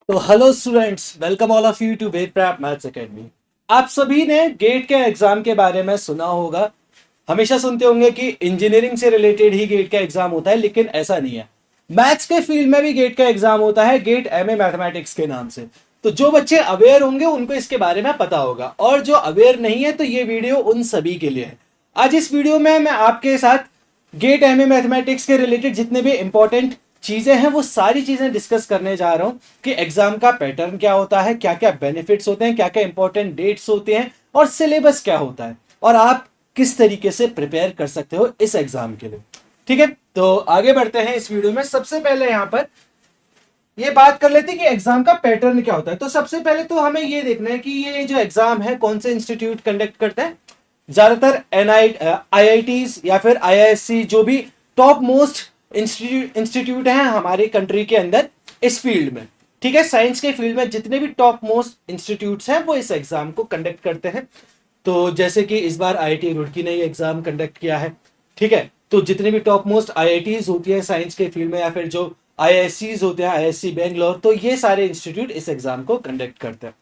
तो hello students, welcome all of you to Ved prep maths academy. आप सभी ने गेट के एग्जाम के बारे में सुना होगा। हमेशा सुनते होंगे कि इंजीनियरिंग से रिलेटेड ही गेट का एग्जाम होता है, लेकिन ऐसा नहीं है। मैथ्स के फील्ड में भी गेट का एग्जाम होता है, गेट एमए मैथमेटिक्स के नाम से। तो जो बच्चे अवेयर होंगे उनको इसके बारे में पता होगा, और जो अवेयर नहीं है तो ये वीडियो उन सभी के लिए है। आज इस वीडियो में मैं आपके साथ गेट एमए मैथमेटिक्स के रिलेटेड जितने भी इंपॉर्टेंट चीजें हैं वो सारी चीजें डिस्कस करने जा रहा हूं कि एग्जाम का पैटर्न क्या होता है, क्या क्या बेनिफिट्स होते हैं, क्या क्या इंपॉर्टेंट डेट्स होते हैं, और सिलेबस क्या होता है, और आप किस तरीके से प्रिपेयर कर सकते हो इस एग्जाम के लिए। ठीक है, तो आगे बढ़ते हैं इस वीडियो में। सबसे पहले यहां पर ये बात कर लेते हैं कि एग्जाम का पैटर्न क्या होता है। तो सबसे पहले तो हमें ये देखना है कि ये जो एग्जाम है कौन से इंस्टीट्यूट कंडक्ट करता है। ज्यादातर आईआईटीज या फिर आईआईएससी, जो भी टॉप मोस्ट इंस्टीट्यूट हैं हमारी कंट्री के अंदर इस फील्ड में। ठीक है, साइंस के फील्ड में जितने भी टॉप मोस्ट इंस्टीट्यूट्स हैं वो इस एग्जाम को कंडक्ट करते हैं। तो जैसे कि इस बार आईआईटी रुड़की ने ये एग्जाम कंडक्ट किया है। ठीक है, तो जितने भी टॉप मोस्ट आईआईटीज होती है साइंस के फील्ड में, या फिर जो आईआईएससीज होते हैं, आईआईएससी बेंगलोर, तो ये सारे इंस्टीट्यूट इस एग्जाम को कंडक्ट करते हैं।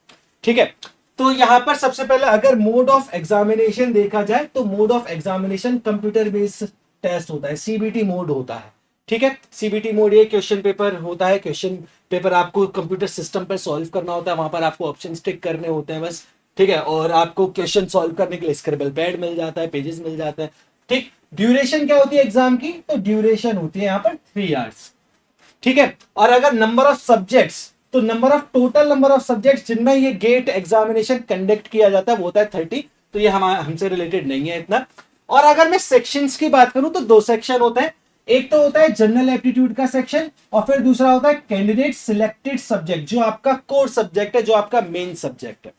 ठीक है, तो यहां पर सबसे पहले अगर मोड ऑफ एग्जामिनेशन देखा जाए तो mode of examination computer based test होता है, सीबीटी मोड होता है। ठीक है, सीबीटी मोड ये क्वेश्चन पेपर होता है। क्वेश्चन पेपर आपको कंप्यूटर सिस्टम पर सॉल्व करना होता है, वहां पर आपको ऑप्शन टिक करने होते हैं बस। ठीक है, और आपको क्वेश्चन सॉल्व करने के लिए स्क्रिबल पैड मिल जाता है, पेजेस मिल जाते हैं। ठीक, ड्यूरेशन क्या होती है एग्जाम की? तो ड्यूरेशन होती है यहाँ पर 3 आवर्स। ठीक है, और अगर नंबर ऑफ सब्जेक्ट्स, तो टोटल नंबर ऑफ सब्जेक्ट्स जिनमें ये गेट एग्जामिनेशन कंडक्ट किया जाता है वो होता है 30। तो ये हमसे रिलेटेड नहीं है इतना। और अगर मैं सेक्शंस की बात करूं तो 2 सेक्शन होते हैं। एक तो होता है जनरल एप्टीट्यूड का सेक्शन, और फिर दूसरा होता है कैंडिडेट सिलेक्टेड सब्जेक्ट, जो आपका कोर सब्जेक्ट है, जो आपका मेन सब्जेक्ट है।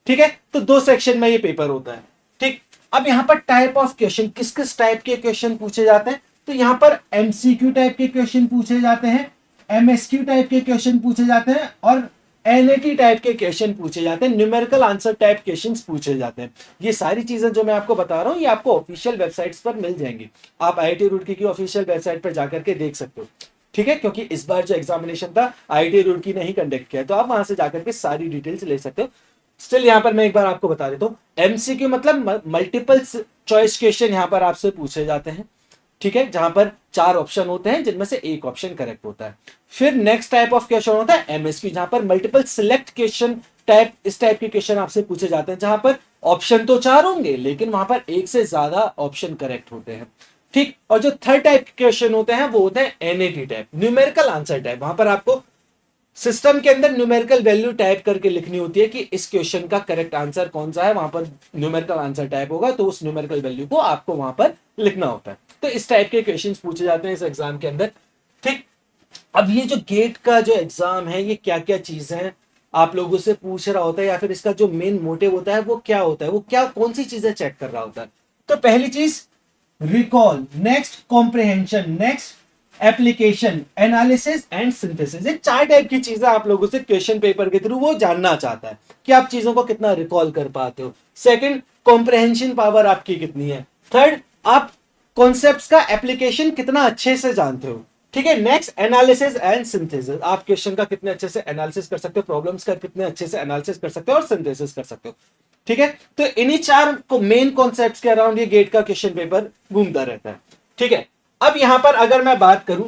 ठीक है, तो 2 सेक्शन में ये पेपर होता है। ठीक, अब यहां पर टाइप ऑफ क्वेश्चन, किस किस टाइप के क्वेश्चन पूछे जाते हैं? तो यहां पर एमसीक्यू टाइप के क्वेश्चन पूछे जाते हैं, एमएसक्यू टाइप के क्वेश्चन पूछे जाते हैं, और एनएटी टाइप के क्वेश्चन पूछे जाते हैं, न्यूमेरिकल आंसर टाइप क्वेश्चंस पूछे जाते हैं। ये सारी चीजें जो मैं आपको बता रहा हूं ये आपको ऑफिशियल वेबसाइट्स पर मिल जाएंगी। आप आईआईटी रुड़की की ऑफिशियल वेबसाइट पर जाकर के देख सकते हो। ठीक है, क्योंकि इस बार जो एग्जामिनेशन था आईआईटी रुड़की ने ही कंडक्ट किया, तो आप वहां से जाकर के सारी डिटेल्स ले सकते हो। स्टिल यहां पर मैं एक बार आपको बता देता हूं, एमसीक्यू मतलब मल्टीपल चॉइस क्वेश्चन यहां पर आपसे पूछे जाते हैं। ठीक है, जहां पर 4 ऑप्शन होते हैं जिनमें से एक ऑप्शन करेक्ट होता है। फिर नेक्स्ट टाइप ऑफ क्वेश्चन होता है एमएसक्यू, जहां पर मल्टीपल सिलेक्ट क्वेश्चन टाइप, इस टाइप के क्वेश्चन आपसे पूछे जाते हैं, जहां पर ऑप्शन तो 4 होंगे लेकिन वहां पर एक से ज्यादा ऑप्शन करेक्ट होते हैं। ठीक, और जो थर्ड टाइप के क्वेश्चन होते हैं वो होते हैं NAT type, numerical answer type. वहां पर आपको सिस्टम के अंदर न्यूमेरिकल वैल्यू टाइप करके लिखनी होती है कि इस क्वेश्चन का करेक्ट आंसर कौन सा है। वहां पर न्यूमेरिकल आंसर टाइप होगा तो उस न्यूमेरिकल वैल्यू को आपको वहां पर लिखना होता है। तो इस टाइप के क्वेश्चंस पूछे जाते हैं इस एग्जाम के अंदर। ठीक, अब ये जो गेट का जो एग्जाम है ये क्या क्या चीजें हैं आप लोगों से पूछ रहा होता है, या फिर इसका जो मेन मोटिव होता है वो क्या होता है, वो क्या कौन सी चीजें चेक कर रहा होता है? तो पहली चीज recall, next comprehension, next application, analysis and synthesis. ये 4 टाइप की चीजें आप लोगों से क्वेश्चन पेपर के थ्रू वो जानना चाहता है कि आप चीजों को कितना रिकॉल कर पाते हो। सेकंड, कॉम्प्रिहेंशन पावर आपकी कितनी है। थर्ड, आप कॉन्सेप्ट्स का एप्लीकेशन कितना अच्छे से जानते हो। ठीक है, नेक्स्ट एनालिसिस एंड सिंथेसिस, आप क्वेश्चन का कितने अच्छे से एनालिसिस कर सकते हो, प्रॉब्लम्स का कितने अच्छे से एनालिसिस कर सकते हो और सिंथेसिस कर सकते हो। ठीक है, तो इन्हीं 4 को मेन कॉन्सेप्ट्स के अराउंड ये गेट का क्वेश्चन पेपर घूमता रहता है। ठीक है, अब यहां पर अगर मैं बात करूं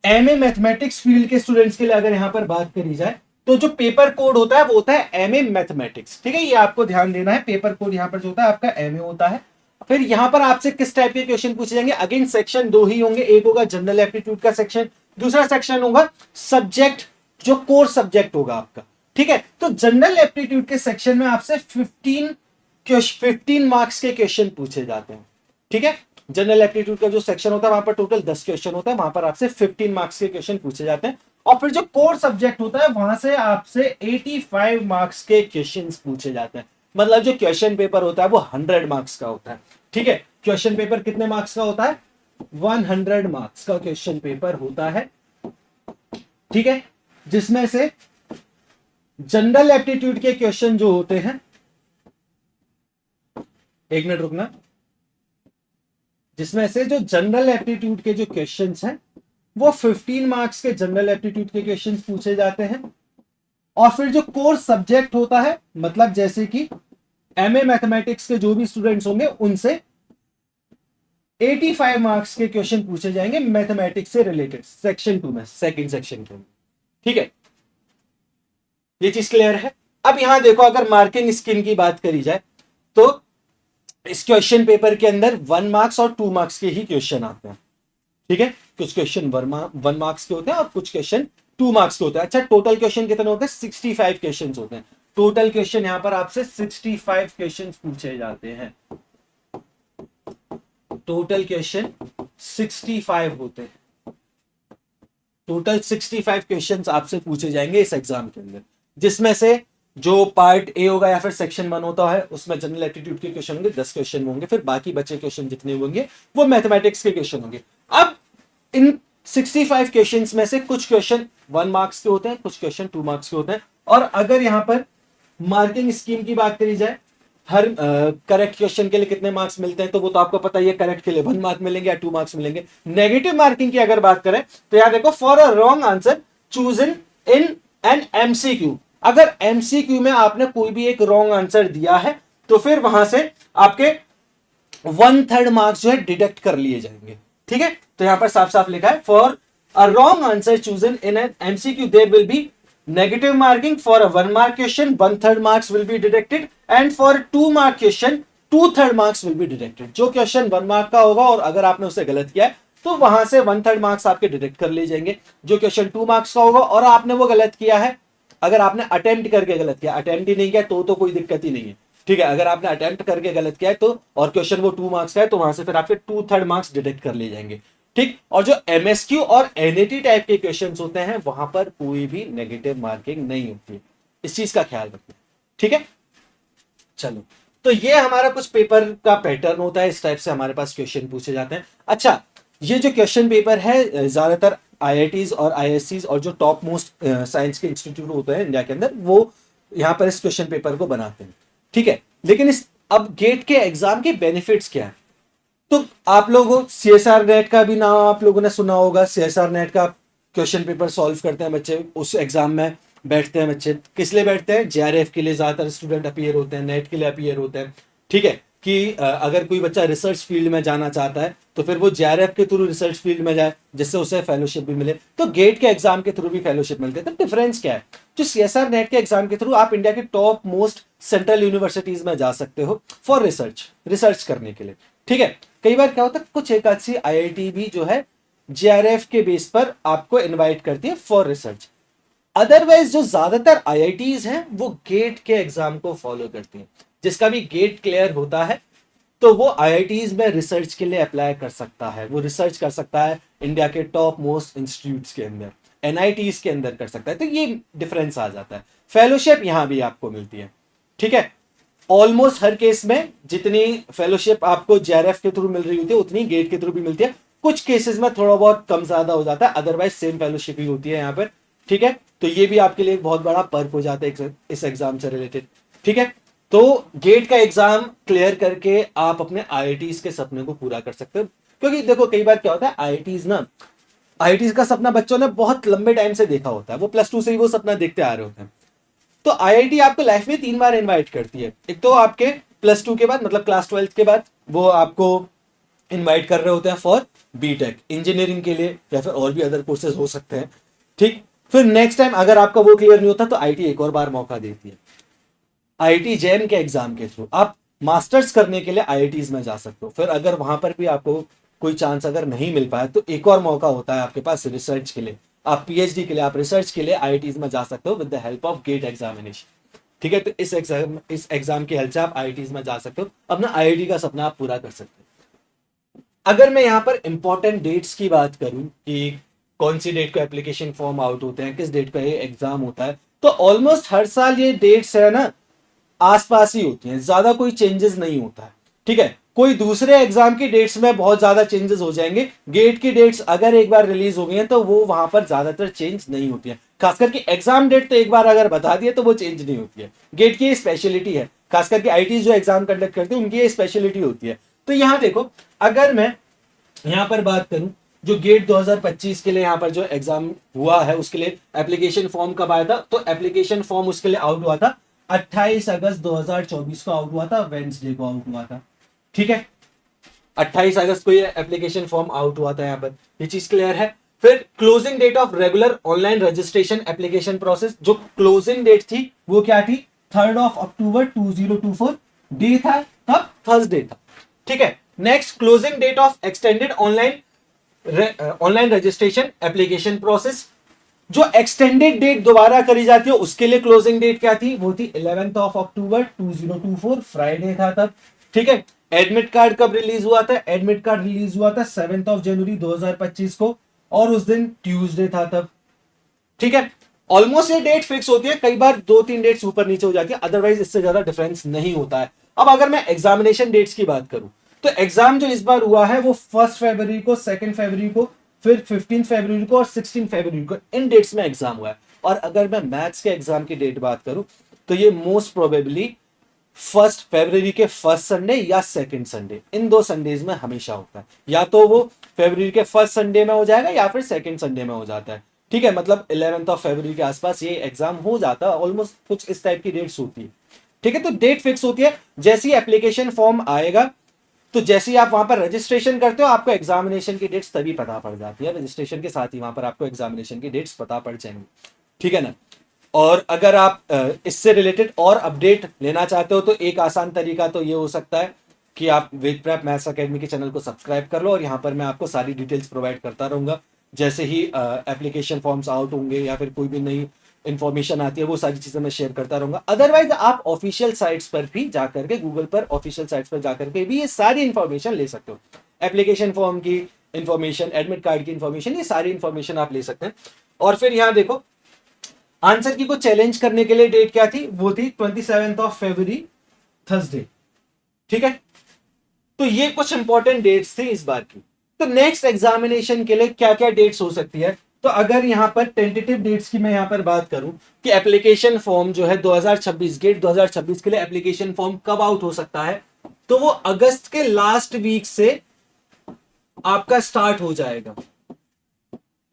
एमए मैथमेटिक्स फील्ड के स्टूडेंट्स के लिए, अगर यहां पर बात करी जाए तो जो पेपर कोड होता है वो होता है एमए मैथमेटिक्स। ठीक है, ये आपको ध्यान देना है, पेपर कोड यहां पर जो होता है आपका एमए होता है। फिर यहां पर आपसे किस टाइप के क्वेश्चन पूछे जाएंगे? अगेन सेक्शन 2 ही होंगे, एक होगा जनरल एप्टीट्यूड का सेक्शन, दूसरा सेक्शन होगा सब्जेक्ट, जो कोर सब्जेक्ट होगा आपका। ठीक है, तो जनरल एप्टीट्यूड के सेक्शन में आपसे 15 मार्क्स के क्वेश्चन पूछे जाते हैं। ठीक है, जनरल एप्टीट्यूड का जो सेक्शन होता है वहां पर टोटल 10 क्वेश्चन होता है, वहां पर आपसे 15 मार्क्स के क्वेश्चन पूछे जाते हैं। और फिर जो कोर सब्जेक्ट होता है वहां से आपसे 85 मार्क्स के क्वेश्चन पूछे जाते हैं। मतलब जो क्वेश्चन पेपर होता है वो 100 मार्क्स का होता है। ठीक है, क्वेश्चन पेपर कितने मार्क्स का होता है? 100 मार्क्स का क्वेश्चन पेपर होता है। ठीक है, जिसमें से जनरल एप्टीट्यूड के क्वेश्चन जो होते हैं, एक मिनट रुकना, जिसमें से जो जनरल एप्टीट्यूड के जो क्वेश्चंस हैं वो 15 मार्क्स के जनरल एप्टीट्यूड के क्वेश्चंस पूछे जाते हैं। और फिर जो कोर सब्जेक्ट होता है, मतलब जैसे कि एमए मैथमेटिक्स के जो भी स्टूडेंट्स होंगे उनसे 85 मार्क्स के क्वेश्चन पूछे जाएंगे मैथमेटिक्स से रिलेटेड, सेक्शन 2 में, सेकंड सेक्शन के। ठीक है, ये चीज क्लियर है। अब यहां देखो, अगर मार्किंग स्कीम की बात करी जाए तो इस क्वेश्चन पेपर के अंदर 1 मार्क्स और 2 मार्क्स के ही क्वेश्चन आते हैं। ठीक है, कुछ क्वेश्चन 1 मार्क्स के होते हैं और कुछ क्वेश्चन 2 मार्क्स के होते हैं। अच्छा, टोटल क्वेश्चन कितने होते हैं? 65 क्वेश्चन होते हैं। टोटल क्वेश्चन यहां पर आपसे 65 क्वेश्चन पूछे जाते हैं। टोटल क्वेश्चन 65 होते हैं। टोटल 65 क्वेश्चंस आपसे पूछे जाएंगे इस एग्जाम के अंदर, जिसमें से जो पार्ट ए होगा या फिर सेक्शन 1 होता है उसमें जनरल एप्टीट्यूड के क्वेश्चन होंगे, 10 क्वेश्चन होंगे। फिर बाकी बचे क्वेश्चन जितने होंगे वो मैथमेटिक्स के क्वेश्चन होंगे। अब इन 65 क्वेश्चंस में से कुछ क्वेश्चन 1 मार्क्स के होते हैं, कुछ क्वेश्चन 2 मार्क्स के होते हैं। और अगर यहां पर मार्किंग स्कीम की बात करी जाए, हर करेक्ट क्वेश्चन के लिए कितने मार्क्स मिलते हैं, तो वो तो आपको पता ही है। करेक्ट के लिए 1 मार्क मिलेंगे या 2 मार्क्स मिलेंगे। नेगेटिव मार्किंग की अगर बात करें तो यहां देखो, for a wrong answer choose in an MCQ. अगर एमसीक्यू में आपने कोई भी एक रॉन्ग आंसर दिया है तो फिर वहां से आपके 1/3 मार्क्स जो है डिडक्ट कर लिए जाएंगे। ठीक है, तो यहां पर साफ साफ लिखा है, for a wrong answer chosen in an MCQ there will be negative marking. For a 1 mark question 1/3 marks will be deducted, and for 2 mark question 2/3 marks will be deducted. जो क्वेश्चन 1 मार्क का होगा और अगर आपने उसे गलत किया है तो वहां से 1/3 मार्क्स आपके डिडक्ट कर लिए जाएंगे। जो क्वेश्चन 2 मार्क्स का होगा और आपने वो गलत किया है, अगर आपने अटेम्प्ट करके गलत किया, अटेम्प्ट ही नहीं किया तो कोई दिक्कत ही नहीं है। ठीक है, अगर आपने अटेम्प्ट करके गलत किया है तो, और क्वेश्चन वो 2 मार्क्स का है, तो वहां से फिर आपके 2/3 मार्क्स डिडक्ट कर लिए जाएंगे। ठीक, और जो एमएसक्यू और एनएटी टाइप के क्वेश्चंस होते हैं वहां पर कोई भी नेगेटिव मार्किंग नहीं होती है। इस चीज का ख्याल रखना। ठीक है, चलो, तो ये हमारा कुछ पेपर का पैटर्न होता है। इस टाइप से हमारे पास क्वेश्चन पूछे जाते हैं। अच्छा, ये जो क्वेश्चन पेपर है ज्यादातर आईआईटीज और आईएससीज और जो टॉप मोस्ट साइंस के इंस्टीट्यूट होते हैं इंडिया के अंदर, वो यहाँ पर इस क्वेश्चन पेपर को बनाते हैं। ठीक है, लेकिन इस अब गेट के एग्जाम के बेनिफिट्स क्या है? तो आप लोगों सीएसआर नेट का भी नाम आप लोगों ने सुना होगा। सीएसआर नेट का क्वेश्चन पेपर सॉल्व करते हैं बच्चे, उस एग्जाम में बैठते हैं बच्चे। किस लिए बैठते हैं? जेआरएफ के लिए ज्यादातर स्टूडेंट अपीयर होते हैं, नेट के लिए अपीयर होते हैं। ठीक है, कि अगर कोई बच्चा रिसर्च फील्ड में जाना चाहता है तो फिर वो जेआरएफ के थ्रू रिसर्च फील्ड में जाए, जिससे उसे फेलोशिप भी मिले। तो गेट के एग्जाम के थ्रू भी फेलोशिप मिलते हैं। तो डिफरेंस क्या है? जो सीएसआर नेट के एग्जाम के थ्रू आप इंडिया के टॉप मोस्ट सेंट्रल यूनिवर्सिटीज में जा सकते हो फॉर रिसर्च करने के लिए। ठीक है, कई बार क्या होता है, कुछ एक अच्छी आईआईटी भी जो है जेआरएफ के बेस पर आपको इनवाइट करती है फॉर रिसर्च। अदरवाइज जो ज्यादातर आईआईटीज हैं वो गेट के एग्जाम को फॉलो करती हैं। जिसका भी गेट क्लियर होता है तो वो आईआईटीज में रिसर्च के लिए अप्लाई कर सकता है। वो रिसर्च कर सकता है इंडिया के टॉप मोस्ट इंस्टीट्यूट्स के अंदर, एनआईटीज के अंदर कर सकता है। तो ये डिफरेंस आ जाता है। फेलोशिप यहां भी आपको मिलती है। ठीक है, ऑलमोस्ट हर केस में जितनी फेलोशिप आपको जेआरएफ के थ्रू मिल रही होती है उतनी गेट के थ्रू भी मिलती है। कुछ केसेस में थोड़ा बहुत कम ज्यादा हो जाता है, अदरवाइज सेम फेलोशिप ही होती है यहाँ पर। ठीक है, तो ये भी आपके लिए एक बहुत बड़ा पर्क हो जाता है इस एग्जाम से रिलेटेड। ठीक है, तो गेट का एग्जाम क्लियर करके आप अपने आईआईटीज के सपने को पूरा कर सकते हो। क्योंकि देखो कई बार क्या होता है, आईआईटीज का सपना बच्चों ने बहुत लंबे टाइम से देखा होता है, वो +2 से ही वो सपना देखते आ रहे होते हैं। तो आईआईटी आपको लाइफ में 3 बार इनवाइट करती है। एक तो आपके +2 के बाद, मतलब क्लास 12 के बाद वो आपको इनवाइट कर रहे होते हैं फॉर बीटेक इंजीनियरिंग के लिए, या फिर और भी अदर कोर्सेज हो सकते हैं। ठीक, फिर नेक्स्ट टाइम अगर आपका वो क्लियर नहीं होता तो आईटी एक और बार मौका देती है। आईआईटी जैम के एग्जाम के थ्रू आप मास्टर्स करने के लिए आईआईटीज में जा सकते हो। फिर अगर वहां पर भी आपको कोई चांस अगर नहीं मिल पाया तो एक और मौका होता है आपके पास रिसर्च के लिए। आप पीएचडी के लिए, आप रिसर्च के लिए आईआईटीज में जा सकते हो with the help of GATE examination. ठीक है, तो इस एग्जाम की हेल्प से आप आईआईटीज में जा सकते हो, अपना आईआईटी का सपना आप पूरा कर सकते हो। अगर मैं यहाँ पर इंपॉर्टेंट डेट्स की बात करूं कि कौन सी डेट को एप्लीकेशन फॉर्म आउट होते हैं, किस डेट का ये एग्जाम होता है, तो ऑलमोस्ट हर साल ये डेट्स है ना आसपास ही होती हैं, ज्यादा कोई चेंजेस नहीं होता है। ठीक है, कोई दूसरे एग्जाम की डेट्स में बहुत ज्यादा चेंजेस हो जाएंगे। गेट की डेट्स अगर एक बार रिलीज हो गई हैं तो वो वहां पर ज्यादातर चेंज नहीं होती है। खास करके एग्जाम डेट तो एक बार अगर बता दिए तो वो चेंज नहीं होती है। गेट की स्पेशलिटी है, खास करके आईटी जो एग्जाम कंडक्ट करते हैं उनकी ये स्पेशलिटी होती है। तो यहां देखो, अगर मैं यहां पर बात करूं जो गेट 2025 के लिए यहाँ पर जो एग्जाम हुआ है उसके लिए एप्लीकेशन फॉर्म कब आया था, तो एप्लीकेशन फॉर्म उसके लिए आउट हुआ था 28 अगस्त 2024 को आउट हुआ था, वेंसडे को आउट हुआ था। ठीक है, 28 अगस्त को ये एप्लीकेशन फॉर्म आउट हुआ था, यहाँ पर ये चीज क्लियर है। फिर closing date of regular online registration application process, जो क्लोजिंग डेट थी वो क्या थी, 3 अक्टूबर 2024, डे था तब थर्सडे था। ठीक है, next closing date of extended online registration application process, जो एक्सटेंडेड डेट दोबारा करी जाती है उसके लिए क्लोजिंग डेट क्या थी, वो थी 11 अक्टूबर 2024, फ्राइडे था तब। ठीक है, एडमिट कार्ड कब रिलीज हुआ था, एडमिट कार्ड रिलीज हुआ था 7 जनवरी 2025 को, और उस दिन ट्यूसडे था तब। ठीक है, ऑलमोस्ट ये डेट फिक्स होती है, कई बार 2-3 डेट्स ऊपर नीचे हो जाती है, अदरवाइज इससे ज्यादा डिफरेंस नहीं होता है। अब अगर मैं एग्जामिनेशन डेट्स की बात करूं, तो एग्जाम जो इस बार हुआ है वो 1 फरवरी को, 2 फरवरी को, फिर 15 फरवरी को और 16 फरवरी को, इन डेट्स में एग्जाम हुआ है। और अगर मैं मैथ्स के एग्जाम की डेट बात करूं तो ये मोस्ट प्रोबेबली 1 फरवरी के फर्स्ट संडे या सेकंड संडे, इन 2 संडेज में हमेशा होता है। या तो वो फरवरी के फर्स्ट संडे में हो जाएगा या फिर सेकंड संडे में हो जाता है। ठीक है, मतलब 11 फरवरी के आसपास ये एग्जाम हो जाता है, ऑलमोस्ट कुछ इस टाइप की डेट्स होती है। ठीक है, तो डेट फिक्स होती है, जैसी एप्लीकेशन फॉर्म आएगा तो जैसे ही आप वहां पर रजिस्ट्रेशन करते हो आपको एग्जामिनेशन की डेट्स तभी पता पड़ जाती है, रजिस्ट्रेशन के साथ ही वहां पर आपको एग्जामिनेशन की डेट्स पता पड़ जाएंगी। ठीक है ना। और अगर आप इससे रिलेटेड और अपडेट लेना चाहते हो तो एक आसान तरीका तो ये हो सकता है कि आप वेद प्रेप मैथ्स अकेडमी के चैनल को सब्सक्राइब कर लो, और यहाँ पर मैं आपको सारी डिटेल्स प्रोवाइड करता रहूंगा। जैसे ही एप्लीकेशन फॉर्म्स आउट होंगे या फिर कोई भी नई इंफॉर्मेशन आती है वो सारी चीजें मैं शेयर करता रहूंगा। अदरवाइज आप ऑफिशियल साइट्स पर भी जाकर के, गूगल पर ऑफिशियल साइट्स पर जाकर के भी ये सारी इंफॉर्मेशन ले सकते हो। एप्लीकेशन फॉर्म की इंफॉर्मेशन, एडमिट कार्ड की इंफॉर्मेशन, ये सारी इंफॉर्मेशन आप ले सकते हैं। और फिर यहाँ देखो, आंसर की को चैलेंज करने के लिए डेट क्या थी, वो थी 27 फरवरी, थर्सडे। ठीक है, तो ये कुछ इंपॉर्टेंट डेट्स थी इस बार की। तो नेक्स्ट एग्जामिनेशन के लिए क्या क्या डेट्स हो सकती है, तो अगर यहां पर टेंटेटिव डेट्स की मैं यहां पर बात करूं कि एप्लीकेशन फॉर्म जो है 2026, गेट 2026 के लिए एप्लीकेशन फॉर्म कब आउट हो सकता है, तो वो अगस्त के लास्ट वीक से आपका स्टार्ट हो जाएगा,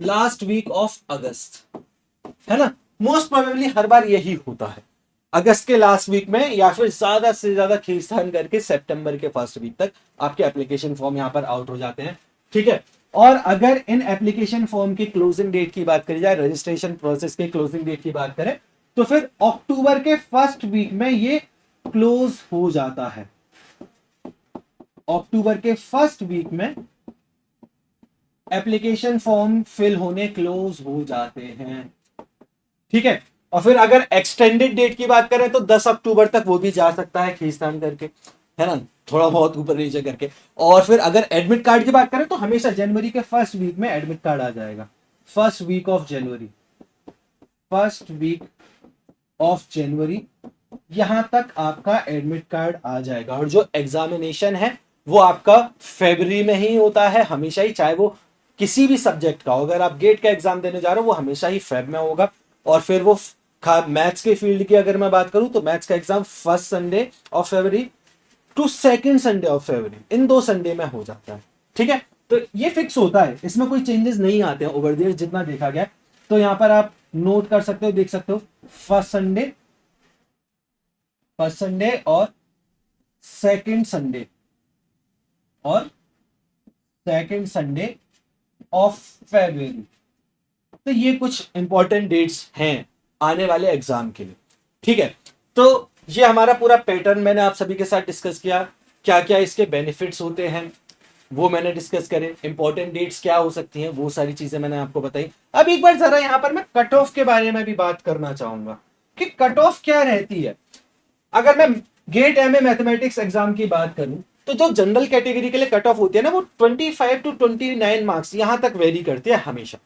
लास्ट वीक ऑफ अगस्त, है ना। मोस्ट प्रोबेबली हर बार यही होता है, अगस्त के लास्ट वीक में या फिर ज्यादा से ज्यादा खींचतान करके सितंबर के फर्स्ट वीक तक आपके एप्लीकेशन फॉर्म यहां पर आउट हो जाते हैं। ठीक है, और अगर इन एप्लीकेशन फॉर्म की क्लोजिंग डेट की बात करी जाए, रजिस्ट्रेशन प्रोसेस की क्लोजिंग डेट की बात करें, तो फिर अक्टूबर के फर्स्ट वीक में ये क्लोज हो जाता है। अक्टूबर के फर्स्ट वीक में एप्लीकेशन फॉर्म फिल होने क्लोज हो जाते हैं। ठीक है, और फिर अगर एक्सटेंडेड डेट की बात करें तो 10 अक्टूबर तक वो भी जा सकता है खींचतान करके, है ना, थोड़ा बहुत ऊपर नीचे करके। और फिर अगर एडमिट कार्ड की बात करें तो हमेशा जनवरी के फर्स्ट वीक में एडमिट कार्ड आ जाएगा, first week of January, first week of January यहां तक आपका एडमिट कार्ड आ जाएगा। और जो एग्जामिनेशन है वो आपका फरवरी में ही होता है हमेशा ही, चाहे वो किसी भी सब्जेक्ट का हो। अगर आप गेट का एग्जाम देने जा रहे हो वो हमेशा ही फेब में होगा। और फिर वो मैथ्स के फील्ड की अगर मैं बात करूं तो मैथ्स का exam first Sunday of February to second Sunday of February, इन 2 संडे में हो जाता है। ठीक है, तो ये फिक्स होता है, इसमें कोई चेंजेस नहीं आते हैं ओवर द ईयर जितना देखा गया। तो यहां पर आप नोट कर सकते हो, देख सकते हो, फर्स्ट संडे और सेकंड संडे ऑफ फरवरी। तो ये कुछ इंपॉर्टेंट डेट्स हैं आने वाले एग्जाम के लिए। ठीक है, तो ये हमारा पूरा पैटर्न मैंने आप सभी के साथ डिस्कस किया, क्या क्या इसके बेनिफिट्स होते हैं वो मैंने डिस्कस करे, इंपॉर्टेंट डेट्स क्या हो सकती हैं वो सारी चीजें मैंने आपको बताई। अब एक बार जरा यहां पर मैं कट ऑफ के बारे में भी बात करना चाहूंगा कि कट ऑफ क्या रहती है। अगर मैं गेट एमए मैथमेटिक्स एग्जाम की बात करूं तो जो जनरल कैटेगरी के लिए कट ऑफ होती है ना, वो 25 to 29 मार्क्स यहां तक वेरी करती है हमेशा।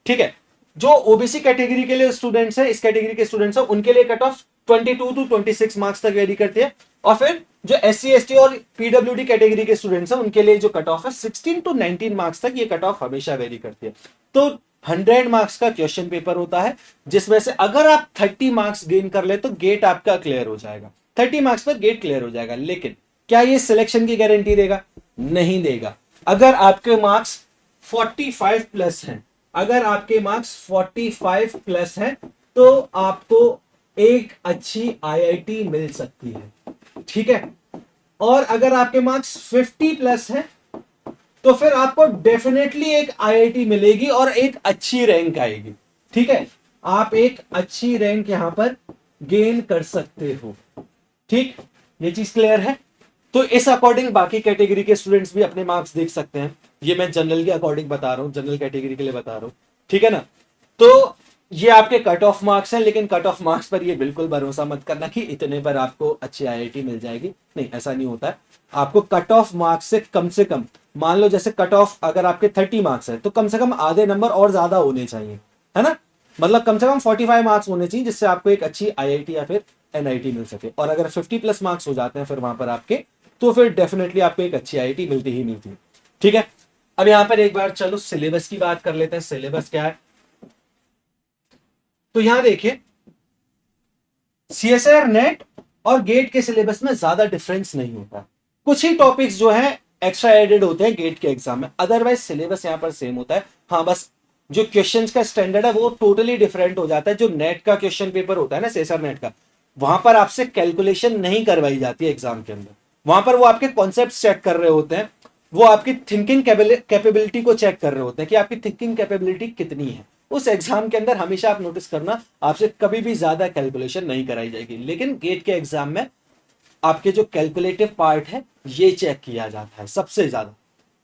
ठीक है, जो ओबीसी कैटेगरी के लिए स्टूडेंट्स है, इस कैटेगरी के स्टूडेंट्स है, उनके लिए कट ऑफ 22 to 26 मार्क्स तक वेरी करती है। और फिर जो एससी एसटी और पीडब्ल्यूडी कैटेगरी के स्टूडेंट्स हैं उनके लिए जो कट ऑफ है 16 to 19 मार्क्स तक ये कट ऑफ हमेशा वेरी करती है। तो 100 मार्क्स का क्वेश्चन पेपर होता है, जिसमें से अगर आप 30 मार्क्स गेन कर ले तो गेट आपका क्लियर हो जाएगा, 30 मार्क्स पर गेट क्लियर हो जाएगा। लेकिन क्या ये सिलेक्शन की गारंटी देगा? नहीं देगा। अगर आपके मार्क्स 45 प्लस हैं, अगर आपके मार्क्स 45 प्लस हैं तो आपको एक अच्छी आईआईटी मिल सकती है, ठीक है। और अगर आपके मार्क्स 50 प्लस हैं तो फिर आपको डेफिनेटली एक आईआईटी मिलेगी और एक अच्छी रैंक आएगी, ठीक है। आप एक अच्छी रैंक यहां पर गेन कर सकते हो, ठीक। ये चीज क्लियर है। तो इस अकॉर्डिंग बाकी कैटेगरी के स्टूडेंट्स भी अपने मार्क्स देख सकते हैं। ये मैं जनरल के अकॉर्डिंग बता रहा हूं, जनरल कैटेगरी के लिए बता रहा हूं, ठीक है ना। तो ये आपके कट ऑफ मार्क्स हैं, लेकिन कट ऑफ मार्क्स पर ये बिल्कुल भरोसा मत करना कि इतने पर आपको अच्छी आईआईटी मिल जाएगी, नहीं, ऐसा नहीं होता है। आपको कट ऑफ मार्क्स से कम, मान लो जैसे कट ऑफ अगर आपके 30 मार्क्स है तो कम से कम आधे नंबर और ज्यादा होने चाहिए, है ना। मतलब कम से कम 45 मार्क्स होने चाहिए जिससे आपको एक अच्छी आईआईटी या फिर एनआईटी मिल सके। और अगर 50 प्लस मार्क्स हो जाते हैं फिर वहां पर आपके, तो फिर डेफिनेटली आपको एक अच्छी आईआईटी मिलती ही मिलती है, ठीक है। अब यहां पर एक बार चलो सिलेबस की बात कर लेते हैं, सिलेबस क्या है। तो यहां देखिए सीएसआर नेट और गेट के सिलेबस में ज्यादा डिफरेंस नहीं होता, कुछ ही टॉपिक्स जो है एक्स्ट्रा एडेड होते हैं गेट के एग्जाम में, अदरवाइज सिलेबस यहां पर सेम होता है। हाँ, बस जो क्वेश्चंस का स्टैंडर्ड है वो टोटली डिफरेंट हो जाता है। जो नेट का क्वेश्चन पेपर होता है ना, सीएसआर नेट का, वहां पर आपसे कैलकुलेशन नहीं करवाई जाती है एग्जाम के अंदर, वहां पर वो आपके कॉन्सेप्ट चेक कर रहे होते हैं, वो आपकी थिंकिंग कैपेबिलिटी को चेक कर रहे होते हैं कि आपकी थिंकिंग कैपेबिलिटी कितनी है। उस एग्जाम के अंदर हमेशा आप नोटिस करना, आपसे कभी भी ज्यादा कैलकुलेशन नहीं कराई जाएगी, लेकिन गेट के एग्जाम में आपके जो कैलकुलेटिव पार्ट है ये चेक किया जाता है सबसे ज्यादा,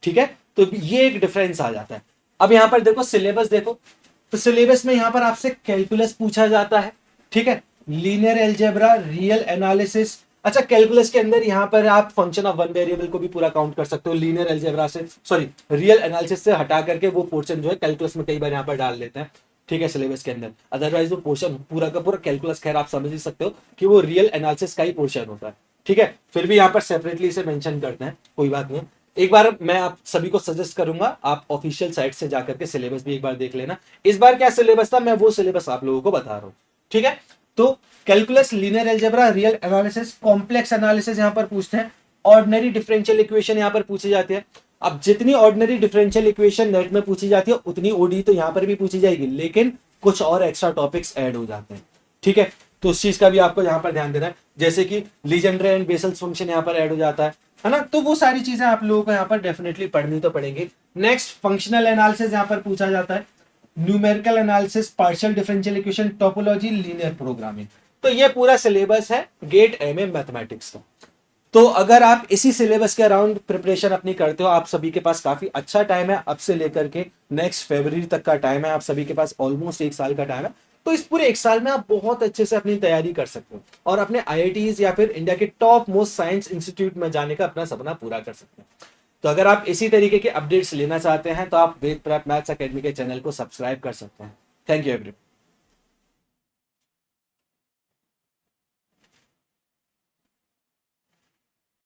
ठीक है। तो ये एक डिफरेंस आ जाता है। अब यहां पर देखो सिलेबस देखो, तो सिलेबस में यहां पर आपसे कैलकुलस पूछा जाता है, ठीक है, लीनियर एल्जेब्रा, रियल एनालिसिस। अच्छा, कैलकुलस के अंदर यहां पर आप फंक्शन ऑफ वन वेरिएबल को भी पूरा काउंट कर सकते हो, लीनियर एल्जेब्रा से, सॉरी, रियल एनालिसिस से हटा करके वो पोर्शन जो है कैलकुलस में कई बार यहां पर डाल देते हैं, ठीक है, सिलेबस के अंदर। अदरवाइज वो पोर्शन पूरा का पूरा कैलकुलस, खैर आप समझ ही सकते हो कि वो रियल एनालिसिस का ही पोर्शन होता है, ठीक है। फिर भी यहां पर सेपरेटली इसे मेंशन करते हैं, कोई बात नहीं। एक बार मैं आप सभी को सजेस्ट करूंगा आप ऑफिशियल साइट से जाकर के सिलेबस भी एक बार देख लेना। इस बार क्या सिलेबस था, मैं वो सिलेबस आप लोगों को बता रहा हूं, ठीक है। तो calculus, linear algebra, real analysis, complex analysis यहां पर पूछते हैं, ऑर्डिनरी डिफरेंशियल इक्वेशन यहां पर पूछी जाती है। अब जितनी ऑर्डिनरी डिफरेंशियल इक्वेशन नेट में पूछी जाती है उतनी ओडी तो यहां पर भी पूछी जाएगी, लेकिन कुछ और एक्स्ट्रा टॉपिक्स ऐड हो जाते हैं, ठीक है। तो उस चीज का भी आपको यहां पर ध्यान देना है, जैसे कि लीजेंड्रे एंड बेसल्स फंक्शन यहां पर ऐड हो जाता है ना। तो वो सारी चीजें आप लोगों को यहां पर डेफिनेटली पढ़नी तो पड़ेगी। नेक्स्ट फंक्शनल एनालिसिस यहां पर पूछा जाता है, numerical analysis, partial differential equation, topology, linear programming. तो ये पूरा सिलेबस है गेट एमए मैथमेटिक्स का। तो अगर आप इसी सिलेबस के अराउंड प्रिपरेशन अपनी करते हो, आप सभी के पास काफी अच्छा टाइम है, अब से लेकर के नेक्स्ट फरवरी तक का टाइम है, आप सभी के पास ऑलमोस्ट एक साल का टाइम है। तो इस पूरे एक साल में आप बहुत अच्छे से अपनी तैयारी कर सकते हो और अपने आईआईटीज या फिर इंडिया के टॉप मोस्ट साइंस इंस्टीट्यूट में जाने का अपना सपना पूरा कर सकते हैं। तो अगर आप इसी तरीके के अपडेट्स लेना चाहते हैं तो आप वेद प्रैप मैथ्स एकेडमी के चैनल को सब्सक्राइब कर सकते हैं। Thank you everyone.